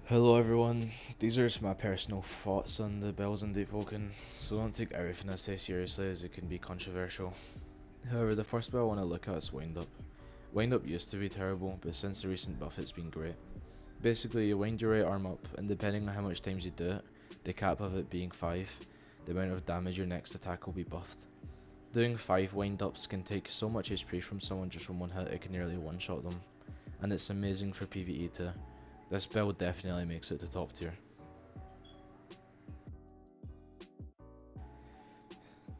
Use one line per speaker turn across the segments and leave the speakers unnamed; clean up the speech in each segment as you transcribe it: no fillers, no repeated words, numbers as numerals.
Hello everyone, these are just my personal thoughts on the bells in Deepwoken, so don't take everything I say seriously as it can be controversial. However, the first bell I want to look at is Windup. Windup used to be terrible, but since the recent buff it's been great. Basically, you wind your right arm up, and depending on how much times you do it, the cap of it being 5, the amount of damage your next attack will be buffed. Doing 5 wind ups can take so much HP from someone just from one hit it can nearly one shot them, and it's amazing for PvE too. This build definitely makes it to top tier.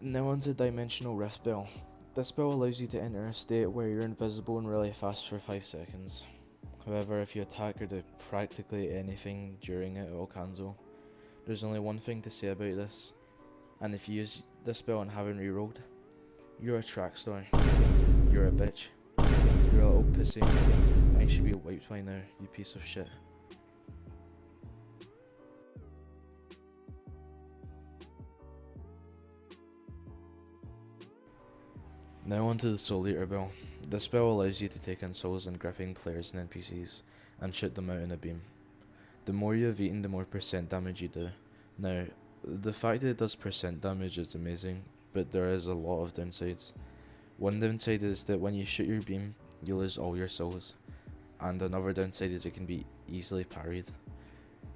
Now onto Dimensional Rift Bell. This spell allows you to enter a state where you're invisible and really fast for 5 seconds. However, if you attack or do practically anything during it, it will cancel. There's only one thing to say about this, and if you use this spell and haven't rerolled, you're a track star. You're a bitch. You're a little pussy. And you should be wiped by now, you piece of shit. Now onto the Soul Eater Bell. This spell allows you to take in souls and gripping players and NPCs, and shoot them out in a beam. The more you have eaten, the more percent damage you do. Now, the fact that it does percent damage is amazing, but there is a lot of downsides. One downside is that when you shoot your beam, you lose all your souls, and another downside is it can be easily parried.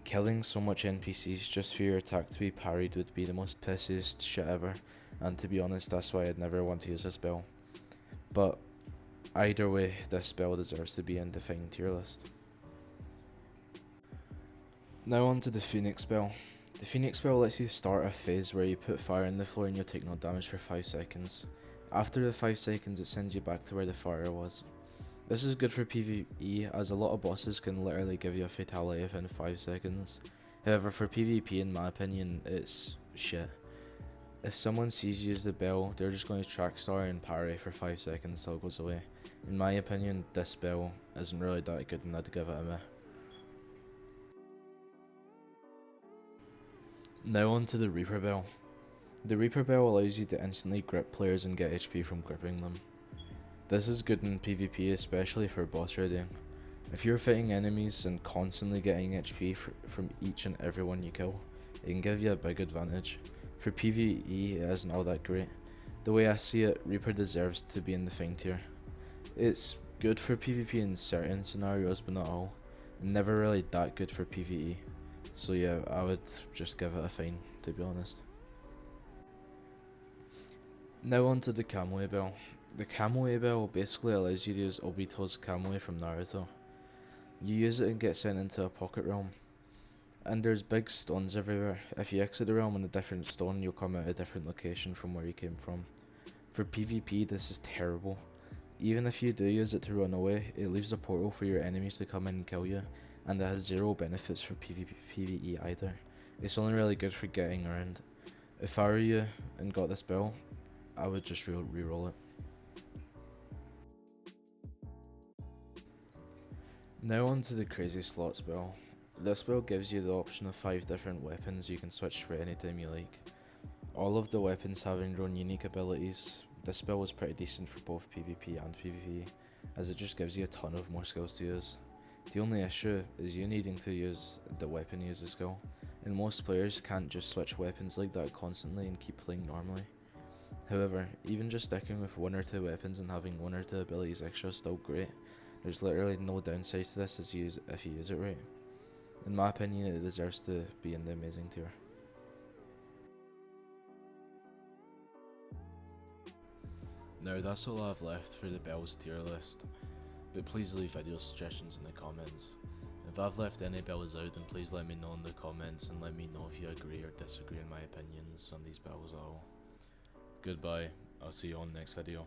Killing so much NPCs just for your attack to be parried would be the most pissiest shit ever, and to be honest that's why I'd never want to use this spell. But either way, this spell deserves to be in the fine tier list. Now on to the Phoenix spell. The Phoenix spell lets you start a phase where you put fire in the floor and you'll take no damage for 5 seconds. After the 5 seconds it sends you back to where the fire was. This is good for PvE as a lot of bosses can literally give you a fatality within 5 seconds. However, for PvP in my opinion it's shit. If someone sees you use the bell, they're just going to track star and parry for 5 seconds till it goes away. In my opinion, this spell isn't really that good and I'd give it a meh. Now on to the Reaper Bell. The Reaper Bell allows you to instantly grip players and get HP from gripping them. This is good in PvP, especially for boss raiding. If you're fighting enemies and constantly getting HP from each and every one you kill, it can give you a big advantage. For PvE it isn't all that great. The way I see it, Reaper deserves to be in the fine tier. It's good for PvP in certain scenarios but not all, and never really that good for PvE. So yeah, I would just give it a fine, to be honest. Now on to the Camoy Bell. The Camoy Bell basically allows you to use Obito's Camoy from Naruto. You use it and get sent into a pocket realm. And there's big stones everywhere. If you exit the realm on a different stone, you'll come out a different location from where you came from. For PvP, this is terrible. Even if you do use it to run away, it leaves a portal for your enemies to come in and kill you, and it has zero benefits for PvE either. It's only really good for getting around. If I were you and got this bell, I would just re-roll it. Now on to the Crazy Slot spell. This spell gives you the option of 5 different weapons you can switch for any time you like. All of the weapons having their own unique abilities. This spell was pretty decent for both PvP and PvE, as it just gives you a ton of more skills to use. The only issue is you needing to use the weapon user skill, and most players can't just switch weapons like that constantly and keep playing normally. However, even just sticking with 1 or 2 weapons and having 1 or 2 abilities extra is still great. There's literally no downsides to this if you use it right. In my opinion, it deserves to be in the amazing tier. Now that's all I've left for the bells tier list, but please leave video suggestions in the comments. If I've left any bells out, then please let me know in the comments and let me know if you agree or disagree in my opinions on these bells at all. Goodbye, I'll see you on the next video.